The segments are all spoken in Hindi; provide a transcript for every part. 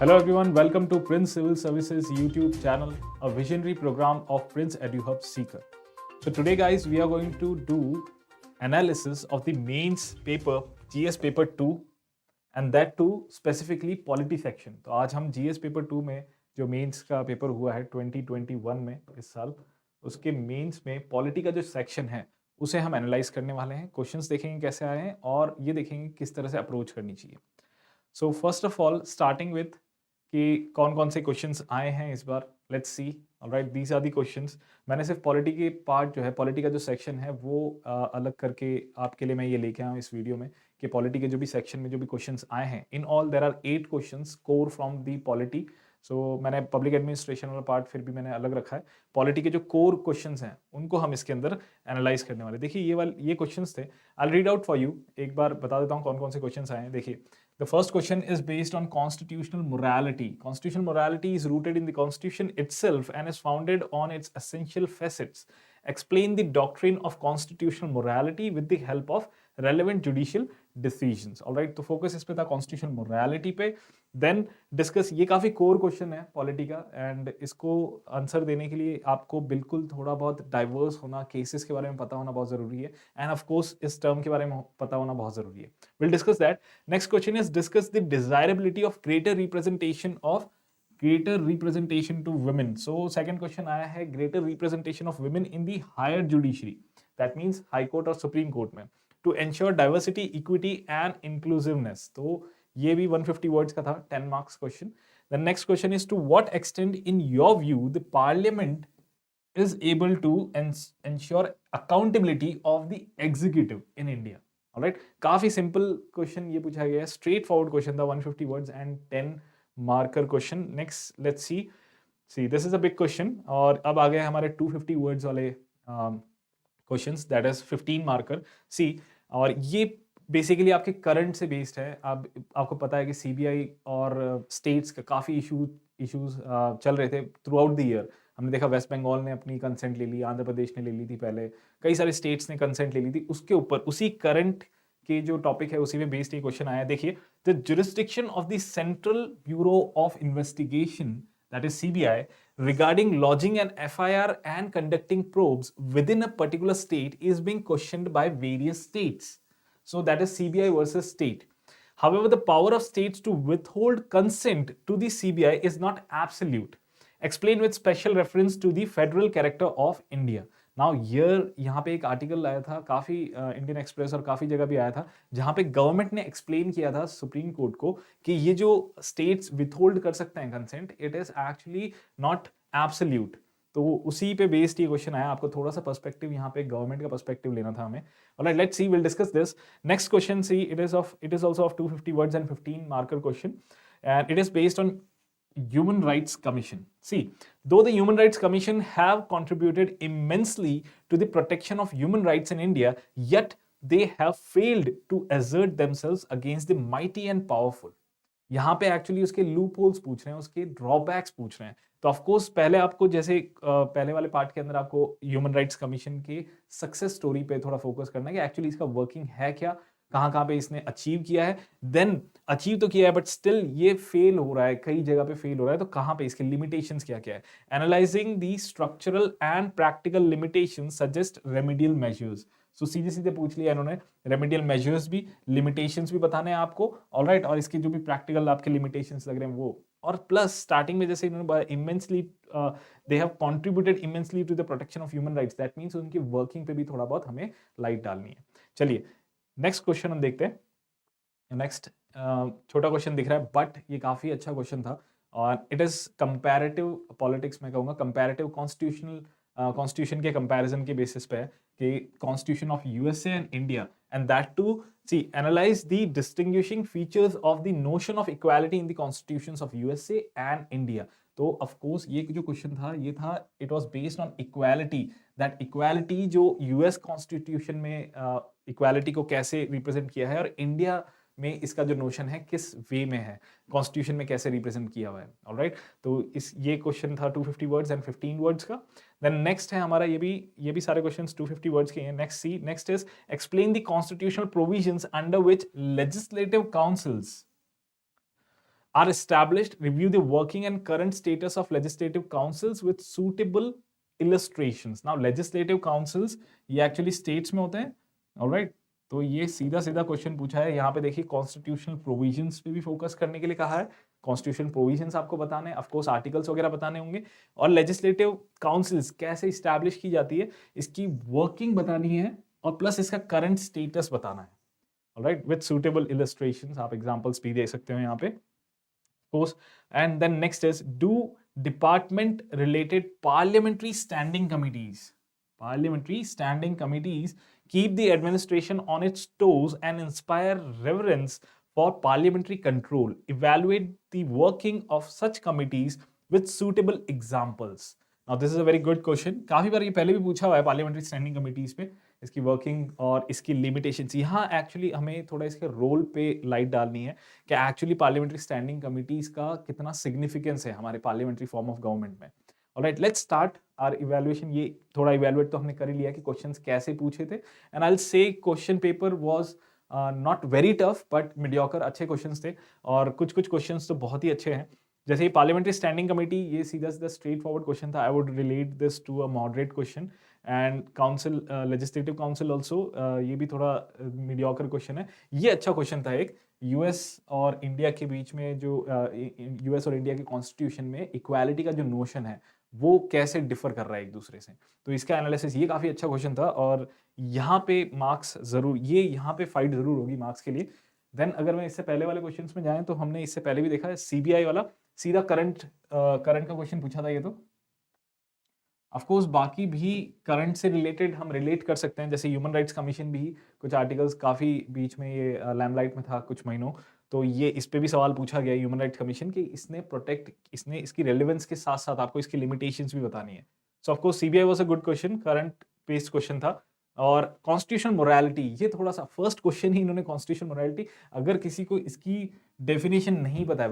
Hello everyone, welcome to Prince Civil Services YouTube channel, a visionary program of Prince EduHub Seeker. So today guys, we are going to do analysis of the mains paper, GS paper 2 and that too specifically polity section. तो आज हम GS paper 2 में जो मेंस का पेपर हुआ है 2021 में इस साल, उसके मेंस में पॉलिटी का जो सेक्शन है उसे हम एनालाइज करने वाले हैं, क्वेश्चंस देखेंगे कैसे आए हैं और ये देखेंगे किस तरह से अप्रोच करनी चाहिए. So first of all starting with कि कौन कौन से क्वेश्चंस आए हैं इस बार. Let's see. Alright, these are the questions. मैंने सिर्फ पॉलिटी के पार्ट जो है, पॉलिटी का जो सेक्शन है वो अलग करके आपके लिए मैं ये लेके आया हूँ इस वीडियो में कि पॉलिटी के जो भी सेक्शन में जो भी क्वेश्चंस आए हैं, in all there are 8 questions core from the polity. So मैंने पब्लिक एडमिनिस्ट्रेशन वाला पार्ट फिर भी मैंने अलग रखा है. पॉलिटी के जो कोर क्वेश्चंस हैं उनको हम इसके अंदर एनालाइज करने वाले. देखिए ये क्वेश्चंस थे. I read out for you. एक बार बता देता हूँ कौन कौन से क्वेश्चंस आए हैं. देखिए, the first question is based on constitutional morality. Constitutional morality is rooted in the Constitution itself and is founded on its essential facets. Explain the doctrine of constitutional morality with the help of relevant judicial decisions. All right, तो focus इस पे था constitutional morality पे. Then discuss, ये काफ़ी core question है पॉलिटी का and इसको आंसर देने के लिए आपको बिल्कुल थोड़ा बहुत डाइवर्स होना, केसेस के बारे में पता होना बहुत ज़रूरी है एंड ऑफ कोर्स इस टर्म के बारे में पता होना बहुत ज़रूरी है. We'll discuss that. Next question is discuss the desirability of greater representation to women. So second question आया है greater representation of women in the higher judiciary. That means High Court और Supreme Court में to ensure diversity, equity and inclusiveness. तो ये भी 150 words का था, 10 marks question. The next question is to what extent in your view the parliament is able to ensure accountability of the executive in India. Alright, काफी सिंपल क्वेश्चन ये पूछा गया है, स्ट्रेट फॉरवर्ड क्वेश्चन था, 150 words and 10 marker question. Next let's see this is a big question और अब आ गए हमारे 250 वर्ड्स वाले क्वेश्चंस, दैट इज 15 मार्कर. सी, और ये बेसिकली आपके करंट से बेस्ड है. आपको पता है कि सीबीआई और स्टेट्स का काफ़ी इश्यूज चल रहे थे थ्रू आउट द ईयर. हमने देखा वेस्ट बंगाल ने अपनी कंसेंट ले ली, आंध्र प्रदेश ने ले ली थी पहले, कई सारे स्टेट्स ने कंसेंट ले ली थी. उसके ऊपर उसी करंट के जो टॉपिक है उसी में बेस्ड ये क्वेश्चन आया. देखिए, the jurisdiction of the central bureau of investigation, that is CBI, regarding lodging an FIR and conducting probes within a particular state is being questioned by various states. So that is CBI versus state. However, the power of states to withhold consent to the CBI is not absolute. Explain with special reference to the federal character of India. Now यहाँ पे एक आर्टिकल आया था, काफ़ी इंडियन एक्सप्रेस और काफ़ी जगह भी आया था, जहाँ पे गवर्नमेंट ने एक्सप्लेन किया था सुप्रीम कोर्ट को कि ये जो स्टेट्स विथहोल्ड कर सकते हैं consent, it is actually not absolute. तो उसी पे बेस्ड ये क्वेश्चन आया. आपको थोड़ा सा पर्सपेक्टिव यहाँ पे गवर्नमेंट का पर्सपेक्टिव लेना था हमें. Alright, let's see, will discuss this. Next question, see, it is also of 250 words and 15 marker question and it is based on Human Rights Commission. See, though the Human Rights Commission have contributed immensely to the protection of human rights in India, yet they have failed to assert themselves against the mighty and powerful. यहाँ पे एक्चुअली उसके लूप होल्स पूछ रहे हैं, उसके ड्रॉबैक्स पूछ रहे हैं. तो ऑफकोर्स पहले आपको, जैसे पहले वाले पार्ट के अंदर आपको ह्यूमन राइट्स कमीशन के सक्सेस स्टोरी पे थोड़ा फोकस करना है कि एक्चुअली इसका वर्किंग है क्या, कहाँ कहाँ पे इसने अचीव किया है. देन अचीव तो किया है बट स्टिल ये फेल हो रहा है, कई जगह पे फेल हो रहा है, तो कहाँ पे इसके लिमिटेशंस क्या क्या है. Analysing the structural and practical limitations suggest remedial measures. So सीधे सीधे पूछ लिया इन्होंने, रेमेडियल मेजर्स भी, लिमिटेशंस भी बताने हैं आपको. ऑलराइट, और इसके जो भी प्रैक्टिकल आपके लिमिटेशंस लग रहे हैं वो, और प्लस स्टार्टिंग में जैसे इन्होंने immensely they have contributed immensely to the protection of human rights, that means उनकी वर्किंग पे भी थोड़ा बहुत हमें लाइट डालनी है. चलिए नेक्स्ट क्वेश्चन हम देखते हैं. नेक्स्ट छोटा क्वेश्चन दिख रहा है बट ये काफी अच्छा क्वेश्चन था और इट इज कंपैरेटिव पॉलिटिक्स में कहूंगा, कंपैरेटिव कॉन्स्टिट्यूशन के कंपैरिजन के बेसिस पे है कि constitution of USA and India, and that to see analyse the distinguishing features of the notion of equality in the constitutions of USA and India. तो ऑफ कोर्स ये जो क्वेश्चन था ये था, it was based on equality, that equality जो यूएस कॉन्स्टिट्यूशन में इक्वालिटी को कैसे रिप्रेजेंट किया है और इंडिया में इसका जो नोशन है किस वे में है, कॉन्स्टिट्यूशन में कैसे रिप्रेजेंट किया हुआ है. ऑलराइट, तो ये क्वेश्चन था 250 वर्ड्स एंड 15 वर्ड्स का. देन नेक्स्ट है हमारा, ये भी सारे क्वेश्चंस 250 वर्ड्स के हैं. Next is explain the constitutional provisions under which legislative councils are established, review the working and current status of legislative councils with suitable illustrations. Now legislative councils ये actually states में होते हैं, alright? तो ये सीधा सीधा क्वेश्चन पूछा है। यहाँ पे देखिए कॉन्स्टिट्यूशनल प्रोविजंस पे भी फोकस करने के लिए कहा है, कॉन्स्टिट्यूशन प्रोविजंस आपको बताने हैं, ऑफकोर्स आर्टिकल्स वगैरह बताने होंगे, और लेजिस्लेटिव काउंसिल्स कैसे स्टैब्लिश की जाती है इसकी वर्किंग बतानी है, और प्लस इसका करंट स्टेटस बताना है, ऑलराइट, विद सुटेबल इलस्ट्रेशंस। आप एग्जांपल्स भी दे सकते हो यहाँ पे, course. And then next is, do department related parliamentary standing committees keep the administration on its toes and inspire reverence for parliamentary control, evaluate the working of such committees with suitable examples. Now this is a very good question. काफी बार ये पहले भी पूछा हुआ है parliamentary standing committees पे, इसकी वर्किंग और इसकी लिमिटेशंस। यहाँ एक्चुअली हमें थोड़ा इसके रोल पे लाइट डालनी है कि एक्चुअली पार्लियामेंट्री स्टैंडिंग कमिटीज का कितना सिग्निफिकेंस है हमारे पार्लियामेंट्री फॉर्म ऑफ गवर्नमेंट में। Alright, let's start our evaluation. ये थोड़ा इवैल्यूएट तो हमने कर ही लिया कि क्वेश्चंस कैसे पूछे थे, and I will say question paper was not very tough but mediocre, अच्छे क्वेश्चंस थे, और कुछ क्वेश्चंस तो बहुत ही अच्छे हैं। जैसे ये पार्लियामेंट्री स्टैंडिंग कमेटी, ये सीधा सीधा स्ट्रेट फॉरवर्ड क्वेश्चन था। I would relate this to a moderate question, and council, legislative council also, ये भी थोड़ा मीडियोकर क्वेश्चन है। ये अच्छा क्वेश्चन था एक, यूएस और इंडिया के बीच में जो यूएस और इंडिया के कॉन्स्टिट्यूशन में इक्वालिटी का जो नोशन है वो कैसे डिफर कर रहा है एक दूसरे से, तो इसका एनालिसिस, ये काफी अच्छा क्वेश्चन था, और यहाँ पे मार्क्स जरूर, ये यहाँ पे फाइट जरूर होगी मार्क्स के लिए। देन अगर मैं इससे पहले वाले क्वेश्चंस में जाएं तो हमने इससे पहले भी देखा है सीबीआई वाला, सीधा करंट का क्वेश्चन पूछा था ये तो। ऑफ कोर्स बाकी भी करंट से रिलेटेड हम रिलेट कर सकते हैं, जैसे ह्यूमन राइट्स कमीशन भी कुछ आर्टिकल्स काफ़ी बीच में ये लैमलाइट में था कुछ महीनों, तो ये इस पे भी सवाल पूछा गया ह्यूमन राइट्स कमीशन कि इसने प्रोटेक्ट, इसने इसकी रेलेवेंस के साथ साथ आपको इसकी लिमिटेशंस भी बतानी है। सो of course CBI was a good question, current based question था। और कॉन्स्टिट्यूशन मोरालिटी, ये थोड़ा सा फर्स्ट क्वेश्चन ही इन्होंने कॉन्स्टिट्यूशन मोरालिटी, अगर किसी को इसकी डेफिनेशन नहीं पता है,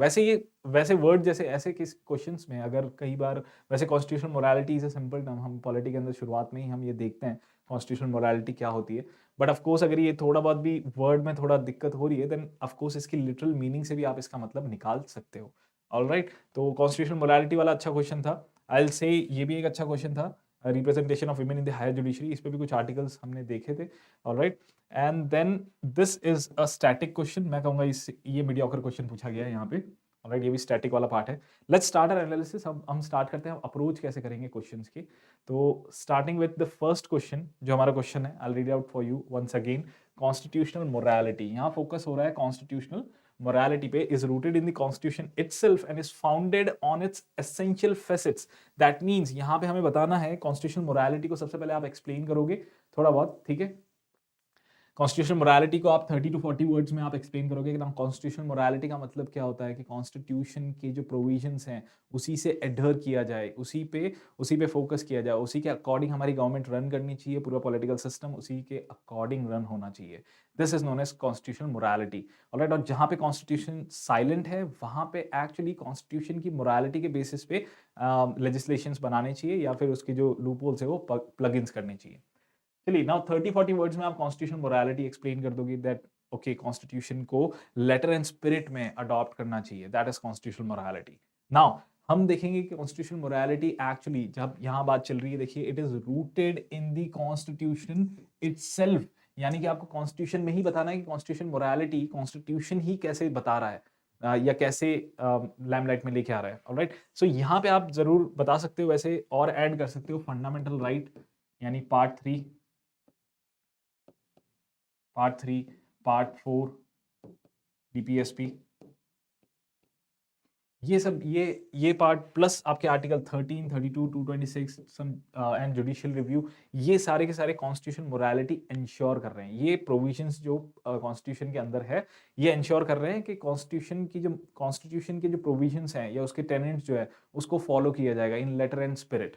वैसे वर्ड जैसे ऐसे किस क्वेश्चंस में अगर कई बार, वैसे constitution morality is a simple term, हम पॉलिटी के अंदर शुरुआत में ही हम ये देखते हैं कॉन्स्टिट्यूशन मोरालिटी क्या होती है, बट ऑफ कोर्स अगर ये थोड़ा बहुत भी वर्ड में थोड़ा दिक्कत हो रही है, देन ऑफ कोर्स इसकी लिटरल मीनिंग से भी आप इसका मतलब निकाल सकते हो। ऑलराइट, तो कॉन्स्टिट्यूशन मोरालिटी वाला अच्छा क्वेश्चन था। आई विल से ये भी एक अच्छा क्वेश्चन था, representation of women in the higher judiciary, इस पे भी कुछ आर्टिकल्स हमने देखे थे। Alright, and then this is a static question, मैं कहूंगा इस ये मीडियोकर क्वेश्चन पूछा गया है यहाँ पे। ऑलराइट, ये भी स्टैटिक वाला पार्ट है। Let's start our analysis. हम स्टार्ट करते हैं, अप्रोच कैसे करेंगे क्वेश्चंस की। तो starting with the first question, जो हमारा क्वेश्चन है, I will read out for you once again. Constitutional morality, यहाँ फोकस हो रहा है कॉन्स्टिट्यूशनल morality पे, is rooted in the constitution itself and is founded on its essential facets. That means यहाँ पे हमें बताना है constitutional morality को सबसे पहले आप explain करोगे थोड़ा बहुत, ठीक है। कॉन्स्टिट्यूशन मोरालिटी को आप 30 to 40 वर्ड्स में आप एक्सप्लेन करोगे कि ना कॉन्स्टिट्यूशन मोरालिटी का मतलब क्या होता है, कि कॉन्स्टिट्यूशन के जो प्रोविजंस हैं उसी से एडहर किया जाए, उसी पे फोकस किया जाए, उसी के अकॉर्डिंग हमारी गवर्नमेंट रन करनी चाहिए, पूरा पॉलिटिकल सिस्टम उसी के अकॉर्डिंग रन होना चाहिए। This is known as constitutional morality. Alright, और जहाँ पे कॉन्स्टिट्यूशन साइलेंट है वहाँ पे एक्चुअली कॉन्स्टिट्यूशन की मोरालिटी के बेसिस पे लेजिस्लेशंस बनाने चाहिए, या फिर उसके जो लूप होल्स है वो प्लग इन्स करने चाहिए। चलिए, नाउ 30-40 वर्ड्स में आप कॉन्स्टिट्यूशन मोरालिटी एक्सप्लेन कर दोगे, दैट ओके कॉन्स्टिट्यूशन को लेटर एंड स्पिरिट में अडॉप्ट करना चाहिए, that is constitutional morality. Now हम देखेंगे कि कॉन्स्टिट्यूशनल मोरालिटी एक्चुअली जब यहाँ बात चल रही है, देखिए it is rooted in the constitution itself, यानी कि आपको कॉन्स्टिट्यूशन में ही बताना है कि कॉन्स्टिट्यूशन मोरालिटी कॉन्स्टिट्यूशन ही कैसे बता रहा है या कैसे लैमलाइट में लेके आ रहा है। ऑलराइट, सो यहाँ पे आप जरूर बता सकते हो, वैसे और ऐड कर सकते हो फंडामेंटल राइट, यानी पार्ट 3, पार्ट 4, डीपीएसपी, ये सब, ये पार्ट प्लस आपके article 13, 32, 226 some and judicial review, ये सारे के सारे कॉन्स्टिट्यूशन मोरालिटी इंश्योर कर रहे हैं। ये प्रोविजंस जो कॉन्स्टिट्यूशन के अंदर है ये इंश्योर कर रहे हैं कि कॉन्स्टिट्यूशन के जो प्रोविजंस हैं या उसके टेनेंट्स जो है उसको फॉलो किया जाएगा इन लेटर एंड स्पिरिट।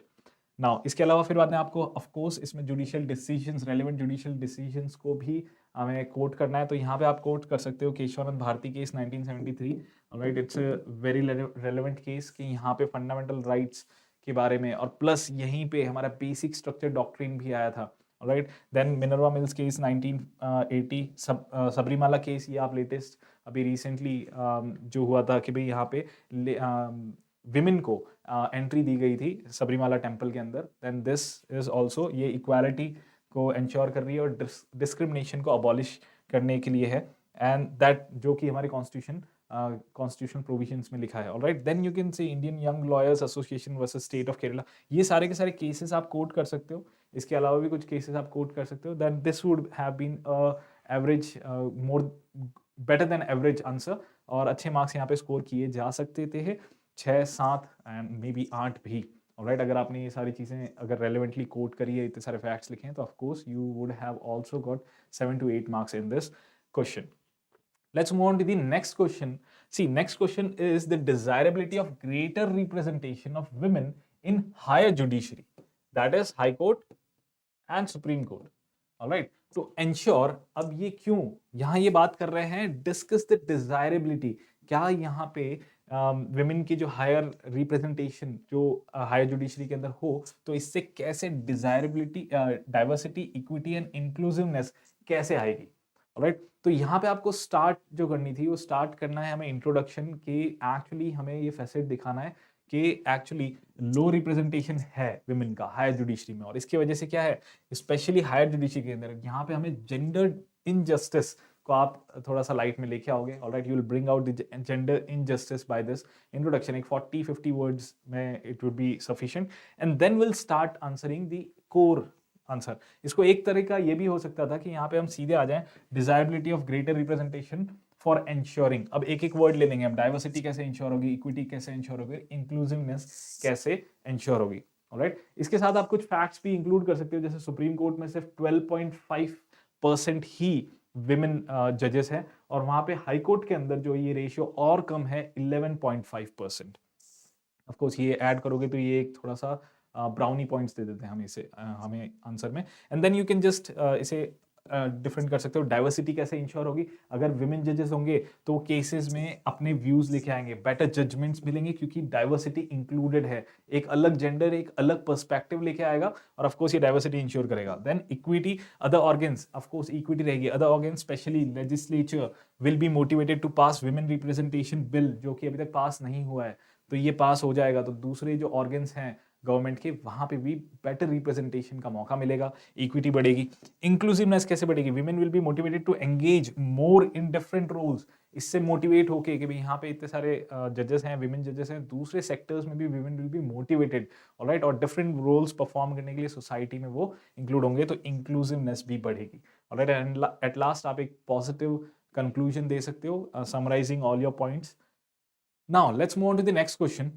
नाउ इसके अलावा फिर बाद में आपको ऑफ कोर्स इसमें judicial decisions, relevant judicial decisions को भी हमें कोट करना है, तो यहाँ पे आप कोट कर सकते हो Kesavananda Bharati case 1973। Alright, it's a very relevant case कि यहाँ पे फंडामेंटल राइट्स के बारे में, और प्लस यहीं पे हमारा बेसिक स्ट्रक्चर डॉक्ट्रिन भी आया था right. Then Minerva Mills case 1980, Sabarimala case, ये आप लेटेस्ट अभी रिसेंटली जो हुआ था कि भाई यहाँ पे विमेन को एंट्री दी गई थी सबरीमाला टेम्पल के अंदर। देन दिस इज ऑल्सो, ये इक्वालिटी को इंश्योर कर रही है और डिस्क्रिमिनेशन को अबॉलिश करने के लिए है, एंड दैट जो कि हमारे कॉन्स्टिट्यूशनल प्रोविजंस में लिखा है। Alright, then you can say Indian young lawyers association versus state of Kerala, ये सारे के सारे केसेस आप कोट कर सकते हो। इसके अलावा भी कुछ केसेस आप कोट कर सकते हो। Then this would have been average more better than average answer, और अच्छे मार्क्स यहाँ पे स्कोर किए जा सकते थे, 6, 7 एंड मे बी 8 भी। ऑलराइट, अगर आपने ये सारी चीज़ें अगर रेलिवेंटली कोट करी है, इतने सारे फैक्ट्स लिखे हैं, तो of course you would have also got 7 to 8 marks in this question. Let's move on to the next question. See, next question is the desirability of greater representation of women in higher judiciary, that is High Court and Supreme Court. All right. To ensure, अब ये क्यों यहाँ ये बात कर रहे हैं, डिस्कस द डिजायरेबिलिटी, क्या यहाँ पे विमेन की जो हायर रिप्रेजेंटेशन जो हायर जुडिशरी के अंदर हो, तो इससे कैसे desirability, diversity, equity and inclusiveness कैसे आएगी। राइट, तो यहाँ पे आपको स्टार्ट जो करनी थी वो स्टार्ट करना है हमें इंट्रोडक्शन के, एक्चुअली हमें ये फैसेट दिखाना है कि एक्चुअली लो रिप्रेजेंटेशन है विमेन का हायर जुडिशरी में, और इसकी वजह से क्या है, स्पेशली हायर जुडिशरी के अंदर यहाँ पे हमें जेंडर इनजस्टिस को आप थोड़ा सा लाइट में लेके आओगे। Alright, you will bring out the gender injustice by this introduction. एक 40-50 वर्ड्स में it would be sufficient, and then will start answering the core answer. इसको एक तरह का ये भी हो सकता था कि यहाँ पे हम सीधे आ जाएं, desirability of greater representation for ensuring. अब एक एक वर्ड ले लेंगे हम, डाइवर्सिटी कैसे इंश्योर होगी, इक्विटी कैसे इंश्योर होगी, इंक्लूसिवनेस कैसे इंश्योर होगी। ऑलराइट, इसके साथ आप कुछ फैक्ट्स भी इंक्लूड कर सकते हो, जैसे सुप्रीम कोर्ट में सिर्फ 12.5% ही विमेन जजेस हैं, और वहां पे हाई कोर्ट के अंदर जो ये रेशियो और कम है 11.5%। ऑफकोर्स ये ऐड करोगे तो ये एक थोड़ा सा ब्राउनी पॉइंट्स दे देते हैं हमें इसे हमें आंसर में, and then you can just इसे डिफरेंट कर सकते हो। डाइवर्सिटी कैसे इंश्योर होगी, अगर विमेन जजेस होंगे तो केसेस में अपने व्यूज लेके आएंगे, बेटर जजमेंट्स मिलेंगे क्योंकि डाइवर्सिटी इंक्लूडेड है, एक अलग जेंडर, एक अलग पर्सपेक्टिव लेके आएगा, और ऑफकोर्स ये डाइवर्सिटी इंश्योर करेगा। Then equity, other organs, of course equity रहेगी, other organs specially legislature will be motivated to pass women representation bill, जो कि अभी तक पास नहीं हुआ है, तो ये पास हो जाएगा तो दूसरे जो ऑर्गन्स हैं गवर्नमेंट के, वहां पे भी बेटर रिप्रेजेंटेशन का मौका मिलेगा, इक्विटी बढ़ेगी। इंक्लूसिवनेस कैसे बढ़ेगी, women will be motivated to engage more in different roles, इससे मोटिवेट होके कि भाई यहाँ पे इतने सारे जजेस हैं, विमेन जजेस हैं, दूसरे सेक्टर्स में भी women will be motivated, alright, और डिफरेंट रोल्स परफॉर्म करने के लिए सोसाइटी में वो इंक्लूड होंगे, तो इंक्लूसिवनेस भी बढ़ेगी। ऑलराइट, एंड एट लास्ट आप एक पॉजिटिव कंक्लूजन दे सकते हो, summarising all your points. Now let's move on to the next question.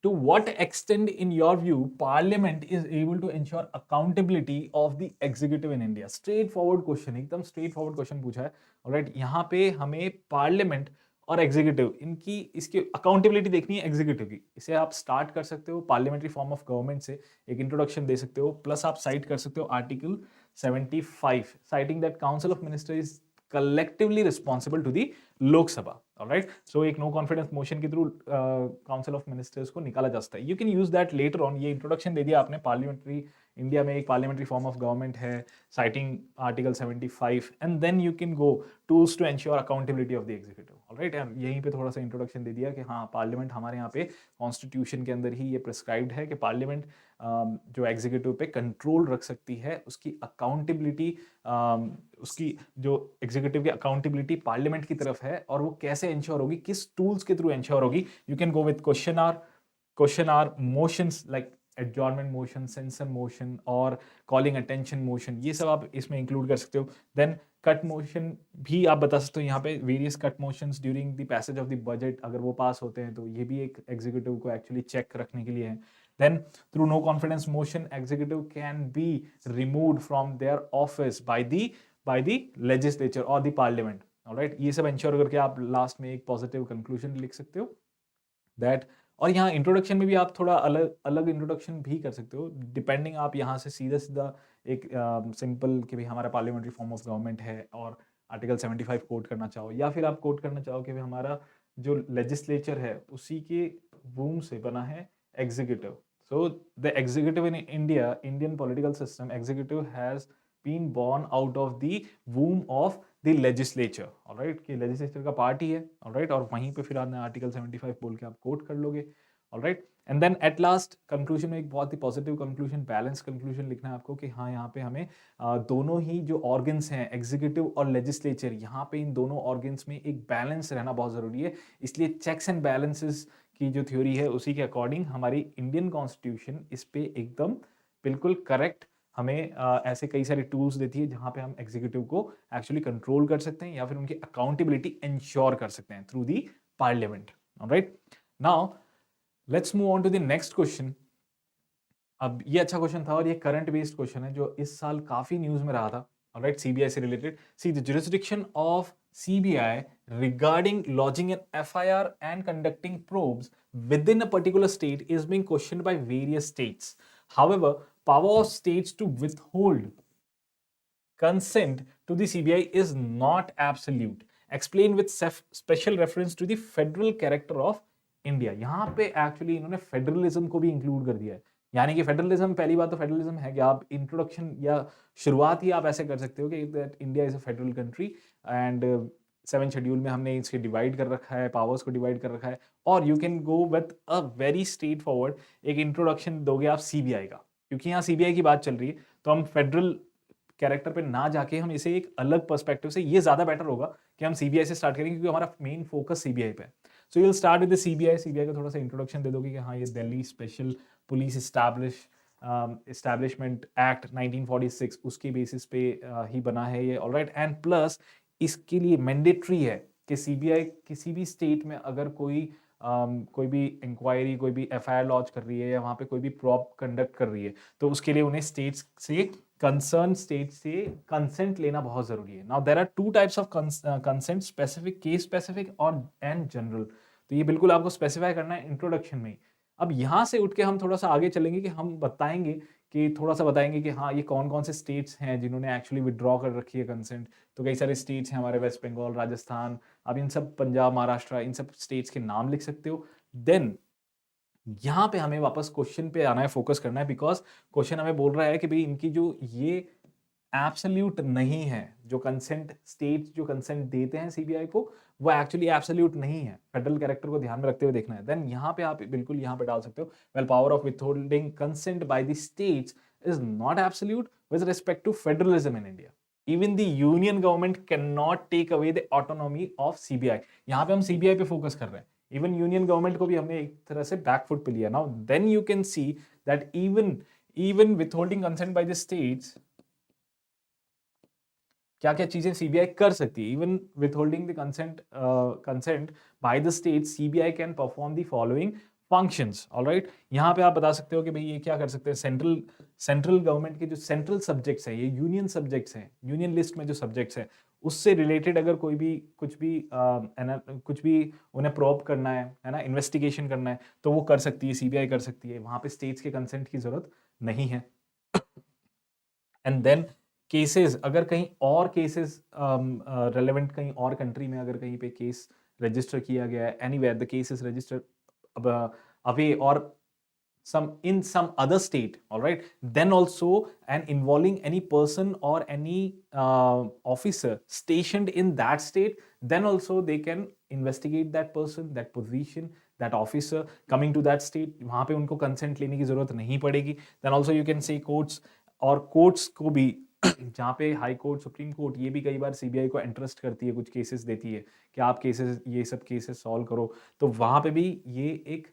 To what extent, in your view, Parliament is able to ensure accountability of the executive in India? Straightforward question, एकदम straightforward question पूछा है। Alright, यहाँ पे हमें Parliament और एग्जीक्यूटिव इनकी इसकी अकाउंटेबिलिटी देखनी है एग्जीक्यूटिव की। इसे आप स्टार्ट कर सकते हो पार्लियामेंट्री फॉर्म ऑफ गवर्नमेंट से, एक इंट्रोडक्शन दे सकते हो, प्लस आप साइट कर सकते हो article 75, citing that council of minister is collectively responsible to the Lok Sabha. Alright, so एक नो कॉन्फिडेंस मोशन के थ्रू काउंसिल ऑफ मिनिस्टर्स को निकाला जा सकता है। You can use that later on. ये इंट्रोडक्शन दे दिया आपने, पार्लियामेंट्री इंडिया में एक पार्लियामेंट्री फॉर्म ऑफ गवर्नमेंट है, citing article 75, and then you can go tools to ensure accountability of the executive. Alright, यहीं पे थोड़ा सा इंट्रोडक्शन दे दिया कि हाँ, पार्लियामेंट हमारे यहाँ पे कॉन्स्टिट्यूशन के अंदर ही ये प्रिस्क्राइब्ड है कि पार्लियामेंट जो एग्जीक्यूटिव पे कंट्रोल रख सकती है, उसकी अकाउंटेबिलिटी, उसकी जो एग्जीक्यूटिव की अकाउंटेबिलिटी पार्लियामेंट की तरफ है, और वो कैसे इंश्योर होगी, किस टूल्स के थ्रू इंश्योर होगी। You can go with question or motions like adjournment motion, censure motion और कॉलिंग अटेंशन मोशन, ये सब आप इसमें इंक्लूड कर सकते हो। देन कट मोशन भी आप बता सकते हो, यहाँ पे various cut motions during the passage of the budget, अगर वो पास होते हैं तो ये भी एक एग्जीक्यूटिव को एक्चुअली चेक रखने के लिए है। Then through no confidence motion, executive can be removed from their office by the legislature or the parliament. All right, ये सब इंश्योर करके आप लास्ट में एक पॉजिटिव कंक्लूजन लिख सकते हो दैट। और यहाँ इंट्रोडक्शन में भी आप थोड़ा अलग अलग इंट्रोडक्शन भी कर सकते हो, डिपेंडिंग आप यहाँ से सीधा सीधा एक सिंपल कि भाई हमारा पार्लियामेंट्री फॉर्म ऑफ गवर्नमेंट है और आर्टिकल 75 कोट करना चाहो, या फिर आप कोट करना चाहो कि भाई हमारा जो लेजिस्लेचर है उसी के वूम से बना है executive, So the executive in India, Indian political system, executive has been born out of the womb of the legislature, all right, कि legislature का part ही है, all right, और वहीं पे फिर आपने आर्टिकल 75 बोल के आप कोट कर लोगे, all right, and then at last conclusion में एक बहुत ही positive conclusion, balanced conclusion लिखना है आपको कि हाँ यहाँ पे हमें दोनों ही जो organs हैं executive और legislature, यहाँ पे इन दोनों organs में एक balance रहना बहुत ज़रूरी है, इसलिए checks and balances की जो थ्योरी है उसी के अकॉर्डिंग हमारी इंडियन कॉन्स्टिट्यूशन इस पे एकदम बिल्कुल करेक्ट हमें ऐसे कई सारे टूल्स देती है जहां पे हम एग्जीक्यूटिव को एक्चुअली कंट्रोल कर सकते हैं या फिर उनकी अकाउंटेबिलिटी इंश्योर कर सकते हैं through the parliament, alright. Now let's move on to the next question. अब ये अच्छा क्वेश्चन था और ये करंट बेस्ड क्वेश्चन है जो इस साल काफी न्यूज में रहा था, ऑलराइट, सीबीआई से related. See the jurisdiction of CBI regarding lodging an FIR and conducting probes within a particular state is being questioned by various states. However, power of states to withhold consent to the CBI is not absolute. Explained with special reference to the federal character of India. यहाँ पे एक्चुअली इन्होंने फेडरलिज्म को भी इंक्लूड कर दिया है, यानी कि फेडरलिज्म, पहली बात तो फेडरलिज्म है कि आप इंट्रोडक्शन या शुरुआत ही आप ऐसे कर सकते हो कि that India is a federal country and 7 schedule में हमने इसके डिवाइड कर रखा है, पावर्स को डिवाइड कर रखा है, और you can go with a very straight forward एक इंट्रोडक्शन दोगे आप सीबीआई का, क्योंकि यहाँ सीबीआई की बात चल रही है तो हम फेडरल कैरेक्टर पे ना जाके हम इसे एक अलग पर्सपेक्टिव से, ये ज्यादा बेटर होगा कि हम सीबीआई से स्टार्ट करेंगे क्योंकि हमारा मेन फोकस सीबीआई पे है। So you will start with the CBI. CBI का थोड़ा सा इंट्रोडक्शन दे दोगे कि हाँ ये Delhi special police establishment act 1946 उसके बेसिस पे ही बना है ये, ऑलराइट, एंड प्लस इसके लिए मैंडेटरी है कि सीबीआई किसी भी स्टेट में अगर कोई भी इंक्वायरी, कोई भी एफआईआर लॉन्च कर रही है या वहां पे कोई भी प्रॉप कंडक्ट कर रही है तो उसके लिए उन्हें स्टेट्स से, कंसर्न स्टेट से कंसेंट लेना बहुत जरूरी है। Now there are 2 types of consent, specific, case specific और एंड जनरल। तो ये बिल्कुल आपको स्पेसिफाई करना है इंट्रोडक्शन में। अब यहाँ से उठ के हम थोड़ा सा आगे चलेंगे कि हम बताएंगे कि थोड़ा सा बताएंगे कि हाँ ये कौन कौन से स्टेट्स हैं जिन्होंने एक्चुअली विड्रॉ कर रखी है कंसेंट। तो कई सारे स्टेट्स हैं हमारे, वेस्ट बंगाल, राजस्थान, अब इन सब, पंजाब, महाराष्ट्र, इन सब स्टेट्स के नाम लिख सकते हो। देन यहाँ पे हमें वापस क्वेश्चन पे आना है, फोकस करना है, बिकॉज क्वेश्चन हमें बोल रहा है कि भाई इनकी जो ये एब्सोल्यूट नहीं है, जो कंसेंट स्टेट्स जो कंसेंट देते हैं सीबीआई को वो एक्चुअली एब्सोल्यूट नहीं है, फेडरल कैरेक्टर को ध्यान में रखते हुए देखना है। देन यहाँ पे आप बिल्कुल यहाँ पे डाल सकते हो, well power of withholding consent by the states is not absolute with respect to federalism in India. Even the union government can not take away the autonomy of CBI. यहाँ पे हम सीबीआई पे फोकस कर रहे हैं, इवन यूनियन गवर्नमेंट को भी हमने एक तरह से बैकफुट पे लिया। Now then you can see that even withholding consent by the states, क्या क्या चीजें सीबीआई कर सकती है। Even withholding the consent by the state, CBI can perform the following functions, alright. यहाँ पे आप बता सकते हो कि भाई ये क्या कर सकते हैं, सेंट्रल गवर्नमेंट के जो सेंट्रल सब्जेक्ट्स हैं, ये यूनियन सब्जेक्ट्स हैं, यूनियन लिस्ट में जो सब्जेक्ट्स हैं उससे रिलेटेड अगर कोई भी कुछ भी उन्हें प्रोब करना है ना, इन्वेस्टिगेशन करना है तो वो कर सकती है, सीबीआई कर सकती है, वहां पे स्टेट्स के कंसेंट की जरूरत नहीं है। एंड देन केसेस, अगर कहीं और केसेस रेलेवेंट, कहीं और कंट्री में अगर कहीं पे केस रजिस्टर किया गया है, anywhere the case is registered away और in some other state, all right, then also and involving any person or any officer stationed in that state, then also they can investigate that person, that position, that officer coming to that state, वहां पे उनको consent लेने की जरूरत नहीं पड़ेगी। then also you can say courts, और courts को भी जहाँ पे हाई कोर्ट, सुप्रीम कोर्ट, ये भी कई बार सीबीआई को इंटरेस्ट करती है, कुछ केसेस देती है कि आप केसेस, ये सब केसेस सॉल्व करो, तो वहां पे भी ये एक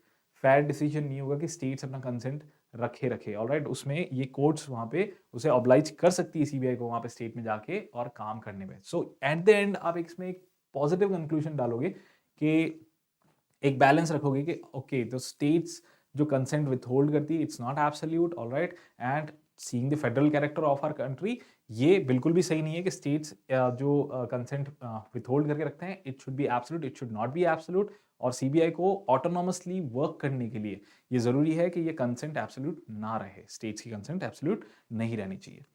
फेयर डिसीजन नहीं होगा कि स्टेट्स अपना कंसेंट रखे, ऑलराइट। उसमें ये कोर्ट्स वहां पे उसे ऑब्लाइज कर सकती है सीबीआई को वहां पे स्टेट में जाके और काम करने में। सो एट द एंड आप इसमें एक पॉजिटिव कंक्लूजन डालोगे कि एक बैलेंस रखोगे कि ओके द स्टेट्स जो कंसेंट विथहोल्ड करती है it's not absolute, alright, and seeing the federal character of our country, ये बिल्कुल भी सही नहीं है कि स्टेट्स जो कंसेंट विथहोल्ड करके रखते हैं it should be absolute, it should not be absolute. और सीबीआई को ऑटोनॉमसली वर्क करने के लिए ये जरूरी है कि ये कंसेंट एब्सोल्यूट ना रहे, स्टेट्स की कंसेंट एब्सोल्यूट नहीं रहनी चाहिए।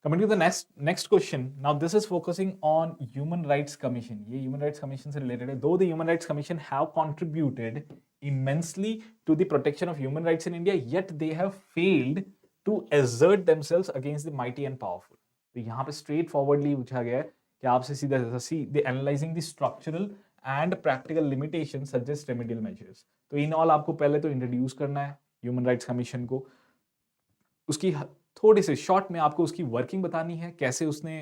Coming to the next question. Now this is focusing on Human Rights Commission. ये Human Rights Commission से related है. Though the Human Rights Commission have contributed immensely to the protection of human rights in India, yet they have failed to assert themselves against the mighty and powerful. तो यहाँ पे straight forwardly पूछा गया है कि आपसे सीधा see the analyzing the structural and practical limitations suggest remedial measures. तो in all आपको पहले तो introduce करना है Human Rights Commission को, उसकी थोड़ी सी शॉर्ट में आपको उसकी वर्किंग बतानी है, कैसे उसने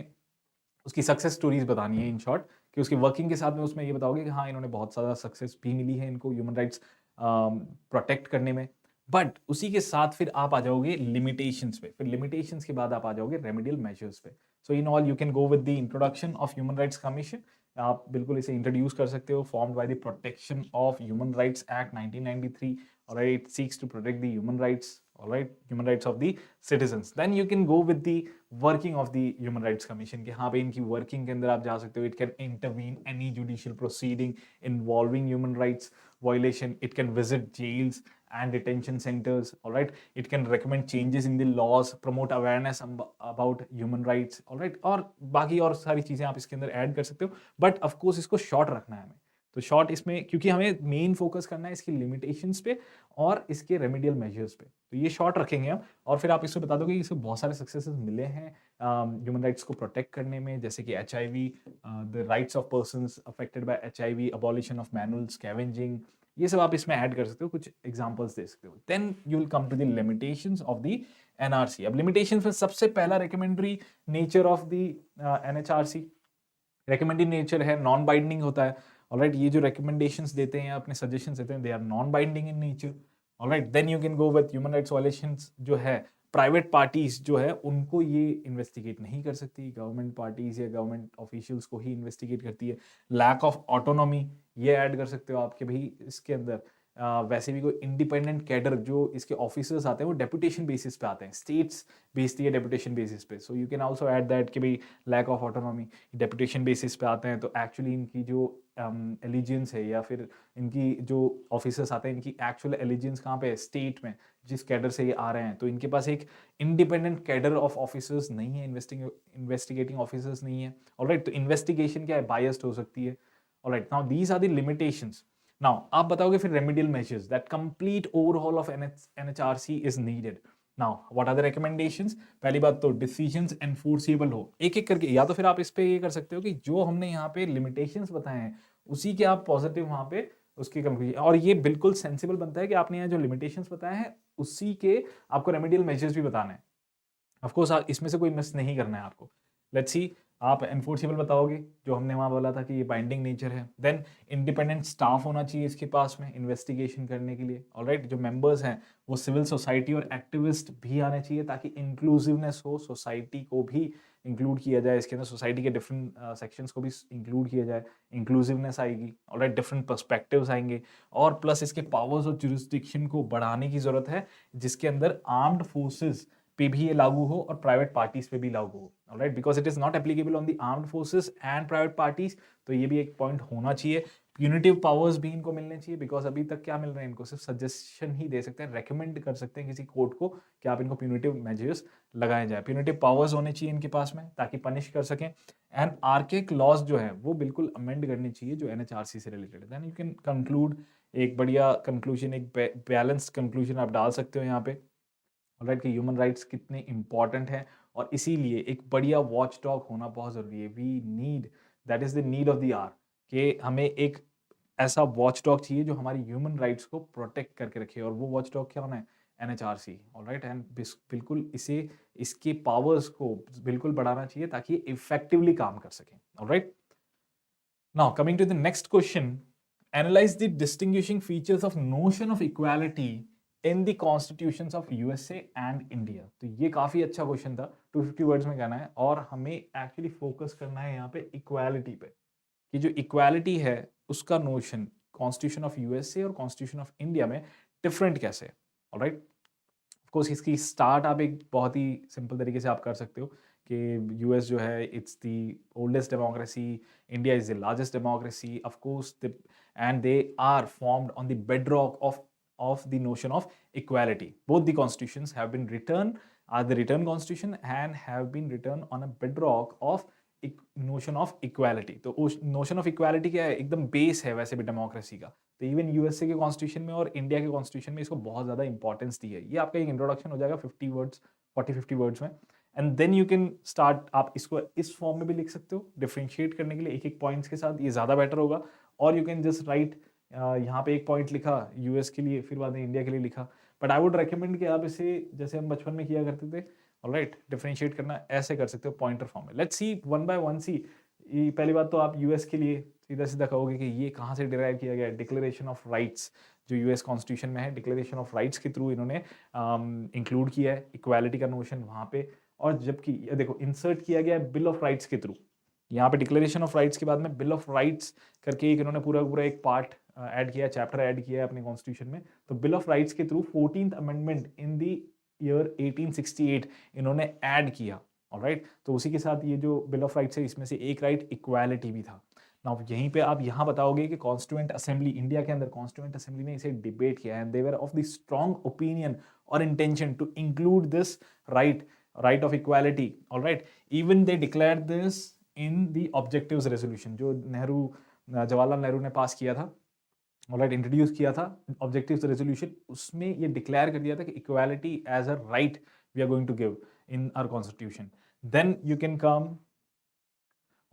उसकी सक्सेस स्टोरीज बतानी है इन शॉर्ट, कि उसकी वर्किंग के साथ में उसमें ये बताओगे कि हाँ इन्होंने बहुत ज़्यादा सक्सेस भी मिली है इनको ह्यूमन राइट्स प्रोटेक्ट करने में. बट उसी के साथ फिर आप आ जाओगे लिमिटेशंस पे, फिर लिमिटेशंस के बाद आप आ जाओगे रेमेडियल मेजर्स पे. So in all you can go with the introduction of human rights commission. आप बिल्कुल इसे इंट्रोड्यूस कर सकते हो. Formed by the protection of human rights act 1993. Alright, it seeks to protect the human rights, alright, human rights of the citizens. Then you can go with the working of the Human Rights Commission कि हाँ भाई इनकी working के अंदर आप जा सकते हो. It can intervene any judicial proceeding involving human rights violation. It can visit jails and detention centers, alright. It can recommend changes in the laws, promote awareness about human rights, alright. और बाकी और सारी चीजें आप इसके अंदर ऐड कर सकते हो. But of course इसको short रखना है हमें. तो शॉर्ट इसमें, क्योंकि हमें मेन फोकस करना है इसकी लिमिटेशंस पे और इसके रेमेडियल मेजर्स पे, तो ये शॉर्ट रखेंगे हम. और फिर आप इसको बता दोगे कि इसको बहुत सारे सक्सेसेस मिले हैं ह्यूमन राइट्स को प्रोटेक्ट करने में, जैसे कि HIV, the rights of persons affected by HIV, abolition of manual scavenging, ये सब आप इसमें ऐड कर सकते हो, कुछ एग्जांपल्स दे सकते हो. Then you will come to the limitations of the NRC. अब लिमिटेशंस में सबसे पहला recommendatory nature of the NHRC, recommendatory nature है, नॉन बाइंडिंग होता है. ऑलराइट, ये जो रिकमेंडेशंस देते हैं, अपने सजेशंस देते हैं, they are non binding in nature. Alright, then you can go with human rights violations जो है, प्राइवेट पार्टीज जो है उनको ये इन्वेस्टिगेट नहीं कर सकती, गवर्नमेंट पार्टीज या गवर्नमेंट ऑफिशियल्स को ही इन्वेस्टिगेट करती है. लैक ऑफ ऑटोनॉमी ये ऐड कर सकते हो आपके भाई इसके अंदर. वैसे भी कोई इंडिपेंडेंट कैडर जो इसके ऑफिसर्स आते हैं वो डेपुटेशन बेसिस पे आते हैं, स्टेट्स भेजती है डेपुटेशन बेसिस पे. So you can also add that कि भाई lack of autonomy, deputation basis पे आते हैं, तो एक्चुअली इनकी जो एलिजेंस है या फिर इनकी जो ऑफिसर्स आते हैं इनकी एक्चुअल एलिजेंस कहाँ पे है, स्टेट में, जिस कैडर से ये आ रहे हैं. तो इनके पास एक इंडिपेंडेंट कैडर ऑफ ऑफिसर्स नहीं है, इन्वेस्टिगेटिंग ऑफिसर्स नहीं है. ऑलराइट, तो इन्वेस्टिगेशन क्या है, बायस्ड हो सकती है. Alright, now these are the limitations. Now आप बताओगे फिर remedial measures, that complete overhaul of NHRC is needed. Now what are the recommendations? पहली बात तो डिसीजंस एनफोर्सेबल हो, एक एक करके, या तो फिर आप इस पे ये कर सकते हो कि जो हमने यहाँ पे लिमिटेशंस बताए हैं उसी के आप पॉजिटिव वहां पे उसकी कंक्लूजन, और ये बिल्कुल सेंसिबल बनता है कि आपने यहाँ जो लिमिटेशंस बताए हैं उसी के आपको रेमेडियल मेजर्स भी बताने हैं. ऑफकोर्स इसमें से कोई मिस नहीं करना है आपको. लेट्स सी, आप एनफोर्सेबल बताओगे जो हमने वहां बोला था कि ये बाइंडिंग नेचर है. देन इंडिपेंडेंट स्टाफ होना चाहिए इसके पास में इन्वेस्टिगेशन करने के लिए. ऑलराइट, जो मेंबर्स हैं वो सिविल सोसाइटी और एक्टिविस्ट भी आने चाहिए ताकि इंक्लूसिवनेस हो, सोसाइटी को भी इंक्लूड किया जाए इसके अंदर, सोसाइटी के डिफरेंट सेक्शंस को भी इंक्लूड किया जाए, इंक्लूसिवनेस आएगी. ऑलराइट, डिफरेंट पर्सपेक्टिव्स आएंगे. और प्लस इसके पावर्स और जुरिस्डिक्शन को बढ़ाने की जरूरत है, जिसके अंदर आर्म्ड फोर्सेस पे भी ये लागू हो और प्राइवेट पार्टीज पे भी लागू हो. Alright, because it is not applicable on the armed forces and private parties. तो ये भी एक पॉइंट होना चाहिए. प्यूनिटिव पावर्स भी इनको मिलने चाहिए, बिकॉज अभी तक क्या मिल रहे हैं इनको, सिर्फ सजेशन ही दे सकते हैं, रेकमेंड कर सकते हैं किसी कोर्ट को कि आप इनको प्यूनिटिव मेजर्स लगाए जाए. प्यूनिटिव पावर्स होने चाहिए इनके पास में ताकि पनिश कर सकें. एंड आर्केक लॉज जो है वो बिल्कुल अमेंड करनी चाहिए जो NHRC से रिलेटेड है. देन यू कैन कंक्लूड, एक बढ़िया कंक्लूजन, एक बैलेंस्ड कंक्लूजन आप डाल सकते हो यहाँ पे. ऑलराइट, कि ह्यूमन राइट्स कितने इंपॉर्टेंट हैं और इसीलिए एक बढ़िया वॉच डॉग होना बहुत जरूरी है. We need, that is the need of the hour, कि हमें एक ऐसा वॉच डॉग चाहिए जो हमारी ह्यूमन राइट्स को प्रोटेक्ट करके रखे. और वो वॉच डॉग क्या होना है? NHRC. ऑलराइट, एंड बिल्कुल इसे, इसके पावर्स को बिल्कुल बढ़ाना चाहिए ताकि इफेक्टिवली काम कर सकें. Alright, now coming to the next question, analyse the distinguishing features of notion of equality in the constitutions of USA and India. तो ये काफी अच्छा क्वेश्चन था, 250 वर्ड्स में कहना है, और हमें एक्चुअली फोकस करना है यहाँ पे इक्वालिटी पे, कि जो इक्वालिटी है उसका नोशन कॉन्स्टिट्यूशन ऑफ USA और कॉन्स्टिट्यूशन ऑफ इंडिया में डिफरेंट कैसे है. ऑलराइट, ऑफ कोर्स इसकी स्टार्ट आप एक बहुत ही सिंपल तरीके से आप कर सकते हो कि US जो है it's the oldest democracy, India is the largest democracy, of course, and they are formed on the bedrock of the notion of equality. Both the constitutions have been written are the written constitution and have been written on a bedrock of notion of equality. तो उस नोशन ऑफ इक्वालिटी क्या है, एकदम बेस है वैसे भी डेमोक्रेसी का। तो इवन यूएसए के कॉन्स्टिट्यूशन में और इंडिया के कॉन्स्टिट्यूशन में इसको बहुत ज़्यादा इंपॉर्टेंस दी है। ये आपका एक इंट्रोडक्शन हो जाएगा 50 वर्ड्स 40-50 वर्ड्स में, and then you can start. आप इसको इस फॉर्म में भी लिख सकते हो डिफ्रेंशिएट करने के लिए एक एक पॉइंट्स के साथ, ये ज़्यादा बेटर होगा। और यू कैन जस्ट राइट, यहाँ पे एक पॉइंट लिखा यूएस के लिए, फिर बाद में इंडिया के लिए लिखा। बट आई वुड रिकमेंड कि आप इसे जैसे हम बचपन में किया करते थे, ऑलराइट, डिफरेंशिएट करना ऐसे कर सकते हो पॉइंटर फॉर्म में। Let's see one by one. See पहली बात तो आप यूएस के लिए सीधा सीधा कहोगे कि ये कहाँ से डिराइव किया गया है, डिक्लेरेशन ऑफ राइट्स जो यूएस कॉन्स्टिट्यूशन में है, डिक्लेरेशन ऑफ राइट्स के थ्रू इन्होंने इंक्लूड किया है इक्वालिटी का नोशन वहाँ पे। और जबकि देखो इंसर्ट किया गया है बिल ऑफ राइट्स के थ्रू, यहाँ पे डिक्लेरेशन ऑफ राइट्स के बाद में बिल ऑफ राइट्स करके एक इन्होंने पूरा पूरा एक पार्ट ऐड किया है, चैप्टर ऐड किया है अपने कॉन्स्टिट्यूशन में। तो बिल ऑफ राइट्स के through 14th amendment in the year 1868 इन्होंने ऐड किया, ऑलराइट। तो उसी के साथ ये जो बिल ऑफ राइट्स है इसमें से एक राइट इक्वालिटी भी था। नाउ यहीं पे आप यहाँ बताओगे कि कॉन्स्टिट्यूएंट असेंबली, इंडिया के अंदर कॉन्स्टिट्यूएंट असेंबली ने इसे डिबेट किया and they were of the strong opinion और intention to include this right of equality, alright. Even they declared this in the objectives resolution जो जवाहरलाल नेहरू ने पास किया था, ऑलराइट, इंट्रोड्यूस किया था ऑब्जेक्टिव्स रेजोल्यूशन, उसमें ये डिक्लेयर कर दिया था कि equality as a right we are going to give in our constitution. Then you can come,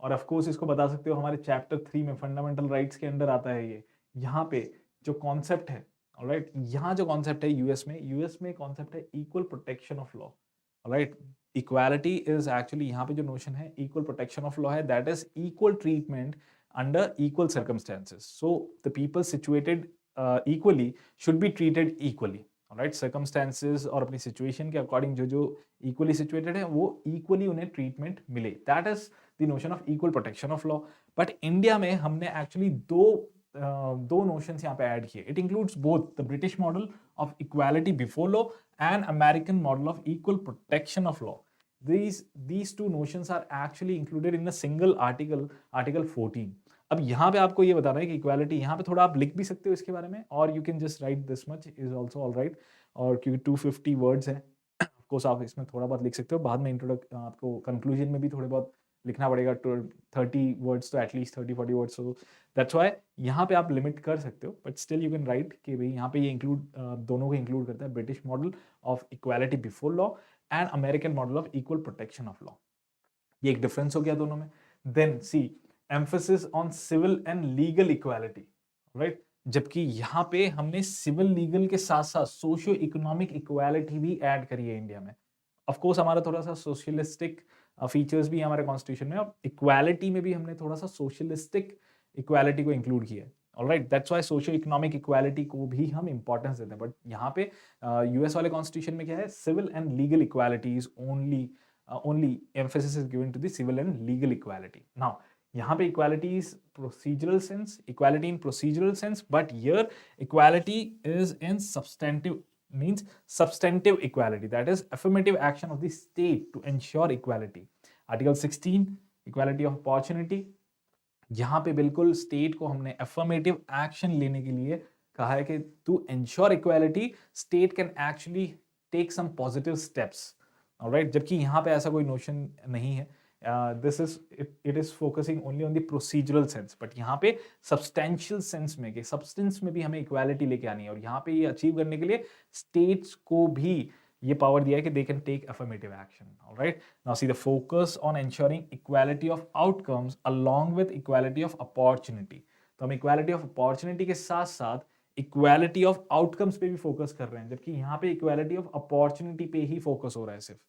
और ऑफ कोर्स इसको बता सकते हो हमारे चैप्टर 3 में फंडामेंटल राइट्स के अंदर आता है ये। यहाँ पे जो कॉन्सेप्ट है, ऑलराइट, यहाँ जो कॉन्सेप्ट है यूएस में कॉन्सेप्ट है equal protection of law, alright. Equality is actually यहाँ पे जो नोशन है इक्वल प्रोटेक्शन ऑफ लॉ है, that is equal treatment under equal circumstances. So the people situated equally should be treated equally. All right, circumstances और अपनी situation के according जो equally situated है वो equally उन्हें treatment मिले. That is the notion of equal protection of law. But India में हमने actually दो notions यहाँ पे add किए. It includes both the British model of equality before law and American model of equal protection of law. These two notions are actually included in a single article, Article 14. अब यहाँ पे आपको ये बताना है कि इक्वालिटी, यहाँ पे थोड़ा आप लिख भी सकते हो इसके बारे में, और you can just right this much is also all right. और क्योंकि 250 वर्ड्स हैं, ऑफकोर्स आप इसमें थोड़ा बहुत लिख सकते हो, बाद में आपको कंक्लूजन में भी थोड़े बहुत लिखना पड़ेगा, 30 वर्ड्स तो at least 30-40 words. So that's why यहाँ पे आप लिमिट कर सकते हो, but still you can write कि भाई यहाँ पे ये इंक्लूड दोनों को इंक्लूड करता है, British model of equality before law and American model of equal protection of law. ये एक डिफरेंस हो गया दोनों में। Then see emphasis on civil and legal equality, right? जबकि यहाँ पे हमने सिविल लीगल के साथ साथ सोशियो इकोनॉमिक इक्वालिटी भी ऐड करी है इंडिया में। ऑफ कोर्स हमारा थोड़ा सा सोशलिस्टिक फीचर्स भी हमारे कॉन्स्टिट्यूशन में, और इक्वालिटी में भी हमने थोड़ा सा सोशलिस्टिक इक्वालिटी को इंक्लूड किया है, alright. That's why socio economic equality को भी हम इंपॉर्टेंस देते हैं। बट यहाँ पे यूएस वाले कॉन्स्टिट्यूशन में क्या है, civil and legal equality is only emphasis is given to the civil and legal equality. Now यहाँ पे equality is procedural sense, equality in procedural sense, but here equality is in substantive, means substantive equality, that is affirmative action of the state to ensure equality. Article 16 equality of opportunity, यहाँ पे बिल्कुल स्टेट को हमने affirmative action लेने के लिए कहा है कि to ensure equality state can actually take some positive steps, alright, जबकि यहाँ पे ऐसा कोई नोशन नहीं है। This is it is focusing only on the procedural sense, but यहाँ पे substantial sense में, कि substance में भी हमें equality लेके आनी है, और यहाँ पे ये achieve करने के लिए states को भी ये power दिया है कि they can take affirmative action, all right. Now see the focus on ensuring equality of outcomes along with equality of opportunity. तो हम equality of opportunity के साथ साथ equality of outcomes पे भी focus कर रहे हैं, जबकि यहाँ पे equality of opportunity पे ही focus हो रहा है सिर्फ,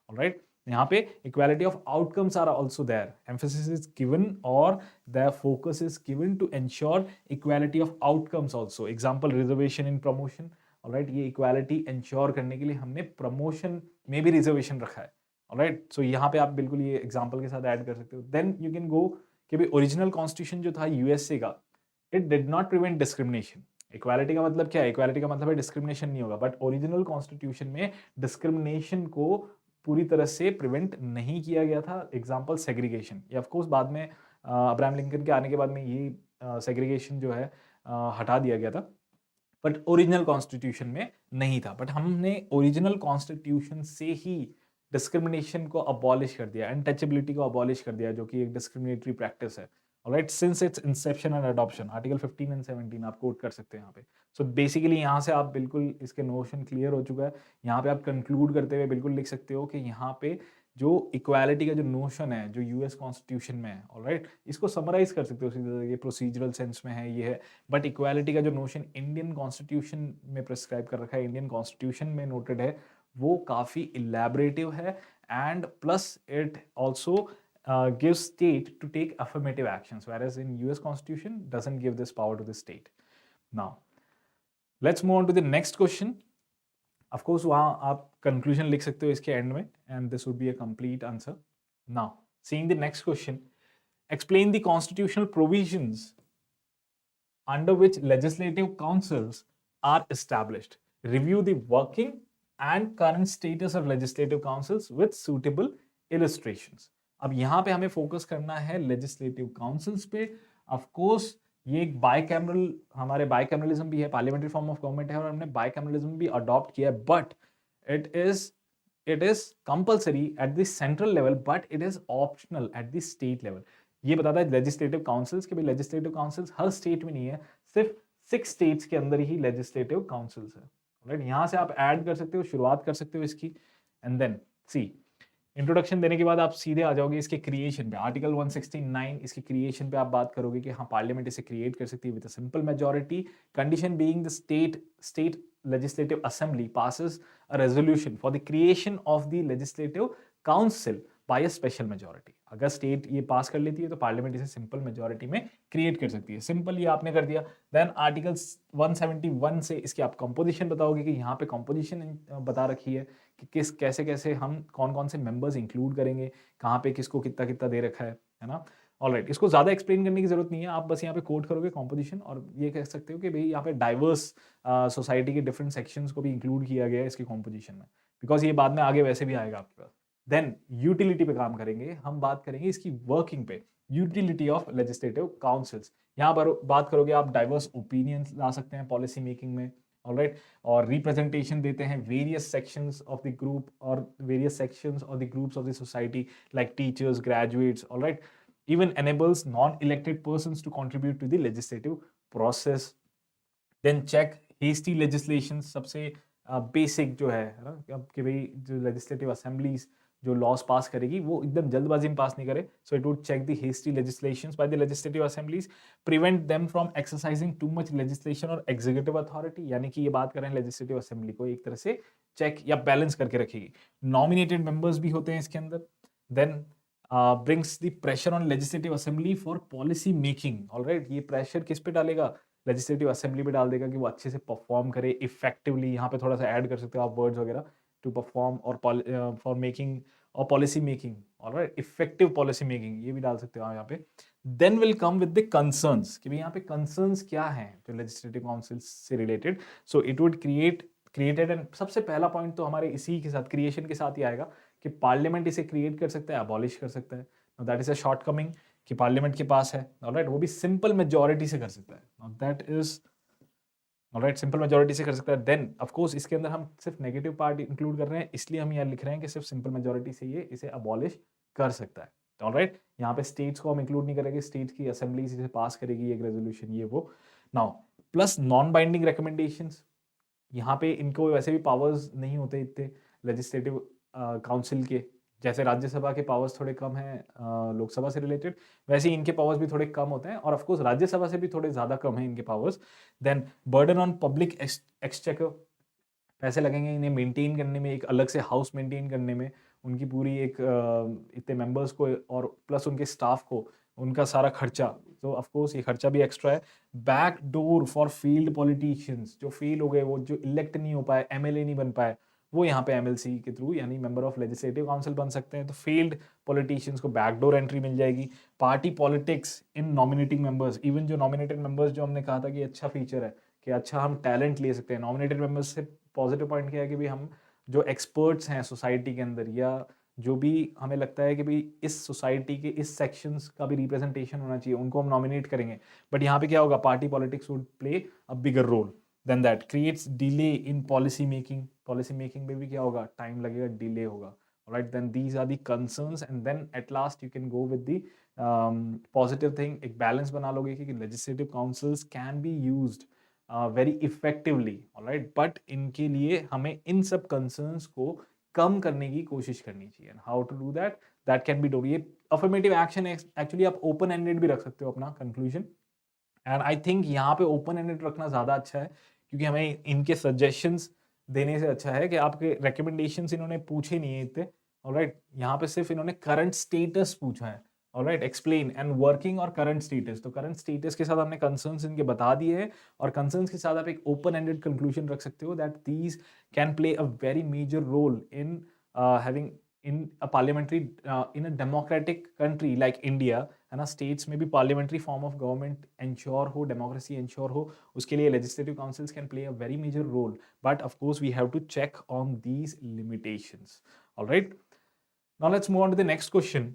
all right. यहाँ पे equality of outcomes are also there, emphasis is given और the focus is given to ensure equality of outcomes also. Example reservation in promotion, alright, ये equality ensure करने के लिए हमने promotion में भी reservation रखा है, alright. So यहाँ पे आप बिल्कुल ये example के साथ add कर सकते हो. Then you can go कि भाई original constitution जो था USA का, it did not prevent discrimination. Equality का मतलब क्या है, इक्वालिटी का मतलब है डिस्क्रिमिनेशन नहीं होगा, बट ओरिजिनल कॉन्स्टिट्यूशन में डिस्क्रिमिनेशन को पूरी तरह से प्रिवेंट नहीं किया गया था। एग्जाम्पल सेग्रीगेशन, ये ऑफकोर्स बाद में अब्राहम लिंकन के आने के बाद में ये सेग्रीगेशन जो है हटा दिया गया था, बट ओरिजिनल कॉन्स्टिट्यूशन में नहीं था। बट हमने ओरिजिनल कॉन्स्टिट्यूशन से ही डिस्क्रिमिनेशन को अबॉलिश कर दिया, अनटचेबिलिटी को अबॉलिश कर दिया, जो कि एक डिस्क्रिमिनेटरी प्रैक्टिस है। Alright, since its inception and adoption, article 15 and 17 आप कोट कर सकते हैं यहाँ पे। सो बेसिकली यहाँ से आप बिल्कुल इसके नोशन क्लियर हो चुका है। यहाँ पे आप कंक्लूड करते हुए बिल्कुल लिख सकते हो कि यहाँ पे जो इक्वालिटी का जो नोशन है जो यूएस कॉन्स्टिट्यूशन में है, ऑलराइट, इसको समराइज कर सकते हो सीधे, ये प्रोसीजरल सेंस में है ये है। बट इक्वालिटी का जो नोशन इंडियन कॉन्स्टिट्यूशन में प्रिस्क्राइब कर रखा है, इंडियन कॉन्स्टिट्यूशन में नोटेड है, वो काफी इलेबरेटिव है and plus it also gives state to take affirmative actions, whereas in US Constitution doesn't give this power to the state. Now, let's move on to the next question. Of course, वहाँ आप conclusion लिख सकते हो इसके end में, and this would be a complete answer. Now, seeing the next question, explain the constitutional provisions under which legislative councils are established. Review the working and current status of legislative councils with suitable illustrations. अब यहाँ पे हमें फोकस करना है लेजिस्लेटिव काउंसिल्स पे। ऑफ कोर्स ये एक बाइकैमरल, हमारे बाइकैमरलिज्म भी है, पार्लियामेंट्री फॉर्म ऑफ गवर्नमेंट है और हमने बाइकैमरलिज्म भी अडॉप्ट किया है, but it is compulsory at the central level, but it is optional at the state level. ये बताता है लेजिस्लेटिव काउंसिल्स के भी, लेजिस्लेटिव काउंसिल्स हर स्टेट में नहीं है, सिर्फ 6 स्टेट्स के अंदर ही लेजिस्लेटिव काउंसिल्स है। राइट, यहाँ से आप ऐड कर सकते हो, शुरुआत कर सकते हो इसकी, एंड देन सी इंट्रोडक्शन देने के बाद आप सीधे आ जाओगे इसके क्रिएशन पे। आर्टिकल 169 इसके क्रिएशन पे आप बात करोगे कि हाँ पार्लियामेंट इसे क्रिएट कर सकती है with a simple majority, condition being the state legislative assembly passes a resolution for the creation of the legislative council by a special majority. अगर स्टेट ये पास कर लेती है तो पार्लियामेंट इसे सिंपल मेजॉरिटी में क्रिएट कर सकती है। सिंपल ये आपने कर दिया। देन आर्टिकल 171 से इसकी आप कंपोजिशन बताओगे कि यहाँ पे कंपोजिशन बता रखी है कि किस कैसे कैसे हम कौन कौन से मेंबर्स इंक्लूड करेंगे, कहाँ पे किसको कितना कितना दे रखा है ना। ऑलराइट, इसको ज्यादा एक्सप्लेन करने की जरूरत नहीं है, आप बस यहाँ पे कोड करोगे कॉम्पोजिशन और ये कह सकते हो कि भाई यहाँ पे डाइवर्स सोसाइटी के डिफरेंट सेक्शंस को भी इंक्लूड किया गया है इसके कॉम्पोजिशन में, बिकॉज ये बाद में आगे वैसे भी आएगा आपके पास। देन यूटिलिटी पे काम करेंगे, हम बात करेंगे इसकी वर्किंग पे, यूटिलिटी ऑफ लेजिस्लेटिव काउंसिल्स। यहाँ पर बात करोगे आप डाइवर्स ओपिनियंस ला सकते हैं पॉलिसी मेकिंग में, ऑलराइट, और रिप्रेजेंटेशन देते हैं various sections of the group और various sections of the groups of the society like teachers, graduates, alright, even enables non-elected persons to contribute to the legislative process. Then check hasty legislation, सबसे बेसिक जो है ना, कि भाई जो लेजिस्लेटिव असेंबलीज जो लॉस पास करेगी वो एकदम जल्दबाजी में पास नहीं करे। So it would check the hasty legislations by the legislative assemblies, prevent them from exercising too much legislation और एग्जीक्यूटिव अथॉरिटी, यानी कि ये बात करें लेजिस्लेटिव असेंबली को एक तरह से चेक या बैलेंस करके रखेगी। नॉमिनेटेड मेंबर्स भी होते हैं इसके अंदर। Then brings the pressure on legislative assembly for policy making. All right, ये pressure किस पे डालेगा? legislative assembly पे डाल देगा कि वो अच्छे से perform करे effectively। यहाँ पे थोड़ा सा add कर सकते हो आप words वगैरह, to perform or for making or policy making. All right, effective policy making ये भी डाल सकते हो यहाँ पे। Then will come with the concerns कि भाई यहाँ पे concerns क्या हैं जो legislative councils से related. So it would created and सबसे पहला पॉइंट तो हमारे इसी के साथ क्रिएशन के साथ ही आएगा कि पार्लियामेंट इसे क्रिएट कर सकता है, अबॉलिश कर सकता है। दैट इज अ शॉर्टकमिंग कि पार्लियामेंट के पास है, ऑलराइट, वो भी सिंपल मेजॉरिटी से कर सकता है। That is alright, simple majority से कर सकता है। देन ऑफ कोर्स इसके अंदर हम सिर्फ नेगेटिव पार्ट इंक्लूड कर रहे हैं, इसलिए हम यहाँ लिख रहे हैं कि सिर्फ सिंपल मेजॉरिटी से ये इसे अबॉलिश कर सकता है। ऑलराइट, यहाँ पे स्टेट्स को हम इंक्लूड नहीं करेंगे, स्टेट्स की असेंबली इसे पास करेगी एक रेजोल्यूशन, ये वो। Now plus non binding recommendations, यहाँ पे इनको वैसे भी पावर्स नहीं होते इतने लेजिस्लेटिव काउंसिल के, जैसे राज्यसभा के पावर्स थोड़े कम हैं लोकसभा से रिलेटेड, वैसे ही इनके पावर्स भी थोड़े कम होते हैं, और ऑफ कोर्स राज्यसभा से भी थोड़े ज़्यादा कम हैं इनके powers. Then burden on public exchequer, पैसे लगेंगे इन्हें मेंटेन करने में, एक अलग से हाउस मेंटेन करने में, उनकी पूरी एक इतने मेंबर्स को और प्लस उनके स्टाफ को, उनका सारा खर्चा, तो ऑफ कोर्स ये खर्चा भी एक्स्ट्रा है। Back door for field politicians, जो फेल हो गए, वो जो इलेक्ट नहीं हो पाए, एमएलए नहीं बन पाए, वो यहाँ पे एमएलसी के थ्रू यानी मेंबर ऑफ लेजिस्लेटिव काउंसिल बन सकते हैं। तो फील्ड पॉलिटिशियंस को बैकडोर एंट्री मिल जाएगी। Party politics in nominating members, even जो नॉमिनेटेड मेंबर्स, जो हमने कहा था कि अच्छा फीचर है कि अच्छा हम टैलेंट ले सकते हैं नॉमिनेटेड मेंबर्स से। पॉजिटिव पॉइंट क्या है कि भाई हम जो एक्सपर्ट्स हैं सोसाइटी के अंदर, या जो भी हमें लगता है कि भाई इस सोसाइटी के इस सेक्शंस का भी रिप्रेजेंटेशन होना चाहिए, उनको हम नॉमिनेट करेंगे। बट यहाँ पे क्या होगा, party politics would play a bigger role. Then that creates delay in policy making में भी क्या होगा, टाइम लगेगा, डिले होगा. Alright, then these are the concerns, and then at last you can go with the positive thing. एक balance बना लोगे कि legislative councils can be used very effectively. Alright, but इनके लिए हमें इन सब concerns को कम करने की कोशिश करनी चाहिए. And how to do that? That can be done. ये affirmative action actually आप open ended भी रख सकते हो अपना conclusion. एंड आई थिंक यहाँ पे ओपन एंडेड रखना ज़्यादा अच्छा है, क्योंकि हमें इनके सजेशंस देने से अच्छा है कि आपके रिकमेंडेशंस इन्होंने पूछे नहीं है इतने. ऑलराइट, यहाँ पे सिर्फ इन्होंने करंट स्टेटस पूछा है. ऑलराइट, एक्सप्लेन एंड वर्किंग और करंट स्टेटस. तो करंट स्टेटस के साथ हमने कंसर्न्स इनके बता दिए हैं, और कंसर्न्स के साथ आप एक ओपन एंडेड कंक्लूजन रख सकते हो that these can play a very major role in having in a parliamentary in a democratic country like India, है ना, states में भी parliamentary form of government ensure हो, democracy ensure हो, उसके लिए legislative councils can play a very major role, but of course we have to check on these limitations. All right, now let's move on to the next question.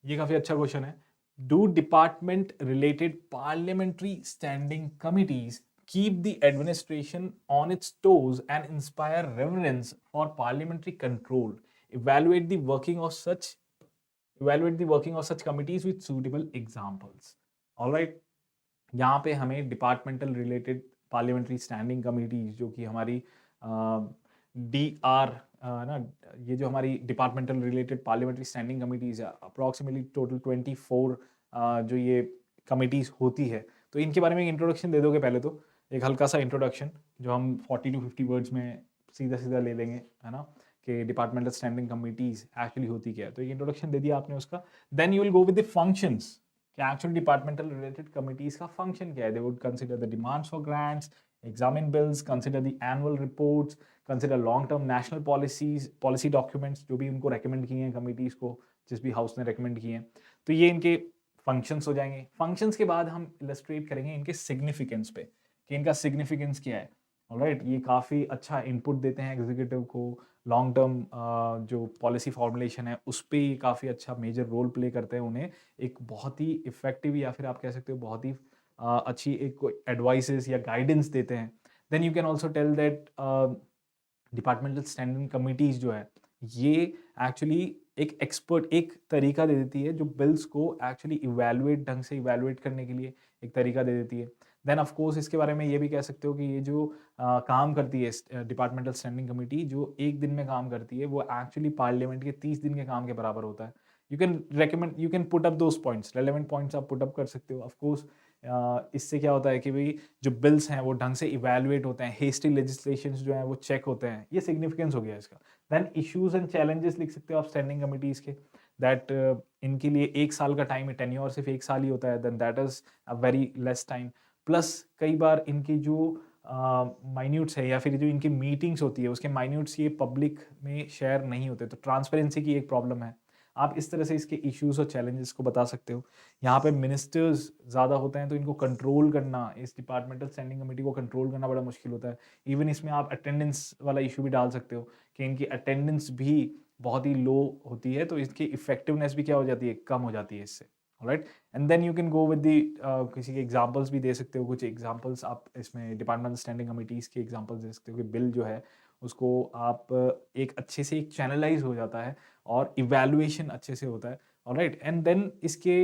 ये काफी अच्छा क्वेश्चन है. Do department related parliamentary standing committees keep the administration on its toes and inspire reverence for parliamentary control? Evaluate the working of such committees with suitable examples. All right, यहाँ पे हमें departmental related parliamentary standing committees, जो कि हमारी DR ना, ये जो हमारी departmental related parliamentary standing committees है, अप्रॉक्सीमेटली टोटल 24 जो ये कमिटीज होती है. तो इनके बारे में इंट्रोडक्शन दे दोगे पहले तो, एक हल्का सा इंट्रोडक्शन जो हम 40 to 50 वर्ड्स में सीधा ले लेंगे, है ना, कि डिपार्टमेंटल स्टैंडिंग कमिटीज एक्चुअली होती क्या है. तो एक इंट्रोडक्शन दे दिया आपने उसका. Then you will go with the functions, कि एक्चुअल डिपार्टमेंटल रिलेटेड कमिटीज का फंक्शन क्या है. They would consider the demands for grants, examine bills, consider the annual reports, consider long term national policy documents जो भी उनको रेकमेंड किए हैं कमिटीज को, जिस भी हाउस ने रेकमेंड किए हैं. तो ये इनके फंक्शंस हो जाएंगे. फंक्शंस के बाद हम इलस्ट्रेट करेंगे इनके सिग्निफिकेंस पे, कि इनका सिग्निफिकेंस क्या है. ऑलराइट, ये काफ़ी अच्छा इनपुट देते हैं एग्जीक्यूटिव को. लॉन्ग टर्म जो पॉलिसी फॉर्मुलेशन है उस पर ये काफ़ी अच्छा मेजर रोल प्ले करते हैं. उन्हें एक बहुत ही इफेक्टिव, या फिर आप कह सकते हो बहुत ही अच्छी एक एडवाइसेस या गाइडेंस देते हैं. Then you can also tell that departmental standing committees जो है, ये एक्चुअली एक एक्सपर्ट एक तरीका दे देती है जो बिल्स को एक्चुअली इवेलुएट, ढंग से इवेलुएट करने के लिए एक तरीका दे देती है. देन ऑफ कोर्स इसके बारे में ये भी कह सकते हो कि ये जो काम करती है डिपार्टमेंटल स्टैंडिंग कमेटी, जो एक दिन में काम करती है, वो एक्चुअली पार्लियामेंट के 30 दिन के काम के बराबर होता है. You can put up those points, relevant points आप पुट अप कर सकते हो. ऑफ कोर्स इससे क्या होता है कि भाई जो बिल्स हैं वो ढंग से इवेलुएट होते हैं, हेस्टी लेजिस्लेशंस जो हैं वो चेक होते हैं. ये सिग्निफिकेंस हो गया इसका. देन इश्यूज एंड चैलेंजेस लिख सकते हो आप स्टैंडिंग कमिटीज के, दैट इनके लिए 1 साल का टाइम है, टेन्योर सिर्फ 1 साल ही होता है. Then that is a very less time. Plus कई बार इनकी जो माइन्यूट्स है या फिर जो इनकी मीटिंग्स होती है उसके माइन्यूट्स ये पब्लिक में शेयर नहीं होते, तो ट्रांसपेरेंसी की एक प्रॉब्लम है. आप इस तरह से इसके इश्यूज और चैलेंजेस को बता सकते हो. यहाँ पे मिनिस्टर्स ज़्यादा होते हैं, तो इनको कंट्रोल करना, इस डिपार्टमेंटल स्टैंडिंग कमेटी को कंट्रोल करना बड़ा मुश्किल होता है. इवन इसमें आप अटेंडेंस वाला इशू भी डाल सकते हो कि इनकी अटेंडेंस भी बहुत ही लो होती है, तो इसकी इफेक्टिवनेस भी क्या हो जाती है, कम हो जाती है इससे. Right, and then you can go with the किसी के एग्जांपल्स भी दे सकते हो. कुछ एग्जांपल्स आप इसमें डिपार्टमेंटल स्टैंडिंग कमिटीज़ के एग्जांपल्स दे सकते हो कि बिल जो है उसको आप एक अच्छे से एक चैनलाइज हो जाता है और इवैल्यूएशन अच्छे से होता है. ऑलराइट, एंड देन इसके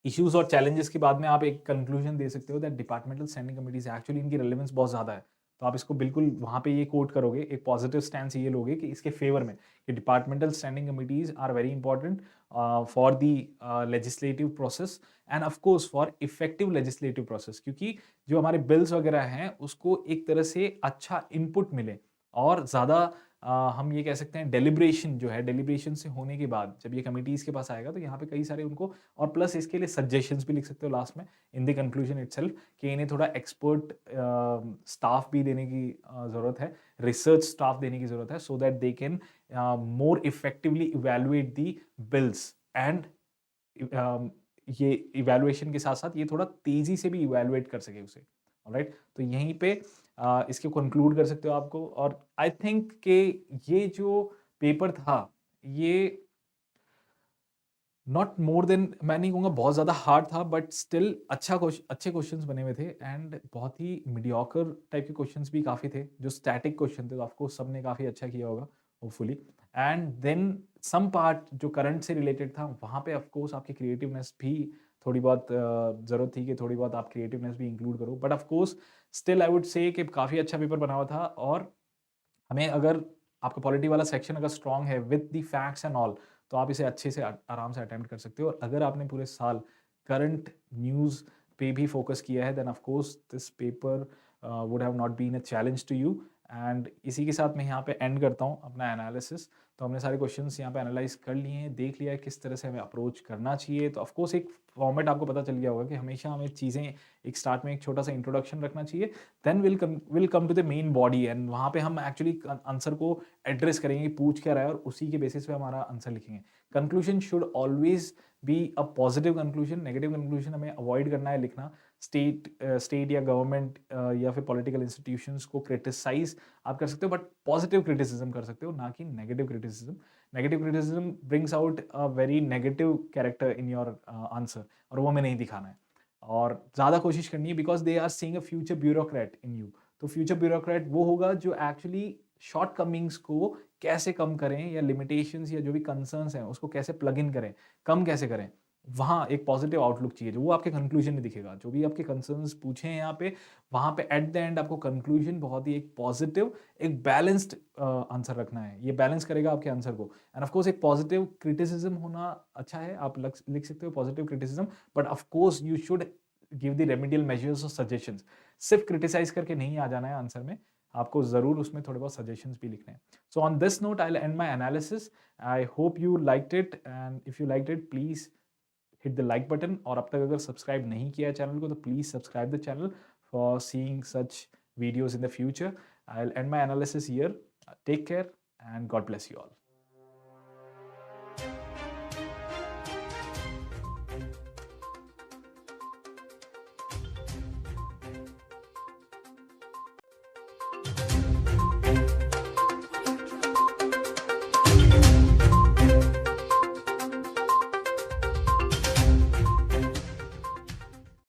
इश्यूज और चैलेंजेस के बाद में आप एक कंक्लूजन दे सकते हो that departmental standing committees actually इनकी रेलेवेंस बहुत ज़्यादा है. तो आप इसको बिल्कुल वहाँ पे ये कोट करोगे, एक पॉजिटिव स्टैंस ये लोगे कि इसके फेवर में कि departmental standing committees are very important for the legislative process and of course for effective legislative process, क्योंकि जो हमारे बिल्स वगैरह हैं उसको एक तरह से अच्छा इनपुट मिले और ज़्यादा हम ये कह सकते हैं डेलिब्रेशन जो है, डेलिब्रेशन से होने के बाद जब ये कमिटीज़ के पास आएगा तो यहाँ पे कई सारे उनको, और प्लस इसके लिए सजेशंस भी लिख सकते हो लास्ट में इन द कंक्लूजन इटसेल्फ कि इन्हें थोड़ा एक्सपर्ट स्टाफ भी देने की ज़रूरत है, रिसर्च स्टाफ देने की ज़रूरत है, so that they can more effectively evaluate the bills. And ये इवेलुएशन के साथ साथ ये थोड़ा तेज़ी से भी इवेलुएट कर सके उसे. ऑलराइट, तो यहीं पे इसके कंक्लूड कर सकते हो आपको. और आई थिंक कि ये जो पेपर था ये नॉट मोर देन, मैं नहीं कहूँगा बहुत ज़्यादा हार्ड था, बट स्टिल अच्छे क्वेश्चंस बने हुए थे एंड बहुत ही मीडियोकर टाइप के क्वेश्चंस भी काफ़ी थे जो स्टैटिक क्वेश्चन थे, तो ऑफकोर्स सबने काफ़ी अच्छा किया होगा hopefully. And then some part जो करंट से रिलेटेड था, वहाँ पे ऑफकोर्स आपकी क्रिएटिवनेस भी थोड़ी बहुत ज़रूरत थी कि थोड़ी बहुत आप क्रिएटिवनेस भी इंक्लूड करो, but of course still I would say कि काफ़ी अच्छा पेपर बना हुआ था। और हमें अगर आपका पॉलिटी वाला सेक्शन अगर स्ट्रॉन्ग है with the facts and all, तो आप इसे अच्छे से आराम से अटेम्प्ट कर सकते हो। और अगर आपने पूरे साल करंट न्यूज़ पे भी फोकस किया है, then of course this paper would have not been a challenge to you. And इसी के साथ मैं यहाँ पे एंड करता हूँ अपना एनालिसिस। तो हमने सारे क्वेश्चंस यहाँ पे एनालाइज कर लिए हैं, देख लिया है किस तरह से हमें अप्रोच करना चाहिए। तो ऑफकोर्स एक फॉर्मेट आपको पता चल गया होगा कि हमेशा हमें चीज़ें एक स्टार्ट में एक छोटा सा इंट्रोडक्शन रखना चाहिए, then will come to the main body and वहाँ पे हम एक्चुअली आंसर को एड्रेस करेंगे, पूछ क्या रहा है, और उसी के बेसिस पे हमारा आंसर लिखेंगे। Conclusion should always be a positive conclusion, negative conclusion हमें अवॉइड करना है लिखना। स्टेट या गवर्नमेंट या फिर पॉलिटिकल इंस्टीट्यूशंस को क्रिटिसाइज आप कर सकते हो, बट पॉजिटिव क्रिटिसिज्म कर सकते हो, ना कि negative criticism. Negative criticism brings out a very negative character in your answer, और वो हमें नहीं दिखाना है। और ज़्यादा कोशिश करनी है because they are seeing a future bureaucrat in you. तो फ्यूचर ब्यूरोक्रेट वो होगा जो एक्चुअली शॉर्ट कमिंग्स को कैसे कम करें, या लिमिटेशंस या जो भी कंसर्न्स हैं उसको कैसे प्लग इन करें, कम कैसे करें। वहाँ एक पॉजिटिव आउटलुक चाहिए जो वो आपके कंक्लूजन में दिखेगा। जो भी आपके कंसर्न्स पूछे हैं यहाँ पे, वहाँ पे एट द एंड आपको कंक्लूजन बहुत ही एक पॉजिटिव, एक बैलेंस्ड आंसर रखना है। ये बैलेंस करेगा आपके आंसर को। एंड ऑफ कोर्स एक पॉजिटिव क्रिटिसिज्म होना अच्छा है, आप लिख सकते हो positive criticism, but of course you should give the remedial measures और सजेशंस। सिर्फ क्रिटिसाइज करके नहीं आ जाना है आंसर में, आपको जरूर उसमें थोड़े बहुत सजेशंस भी लिखने हैं। So on this note I will and my analysis. I hope you liked it, and if you liked it please hit the like button. और अब तक अगर सब्सक्राइब नहीं किया है चैनल को, तो please subscribe the channel for seeing such videos in the future. I'll end my analysis here. Take care and God bless you all.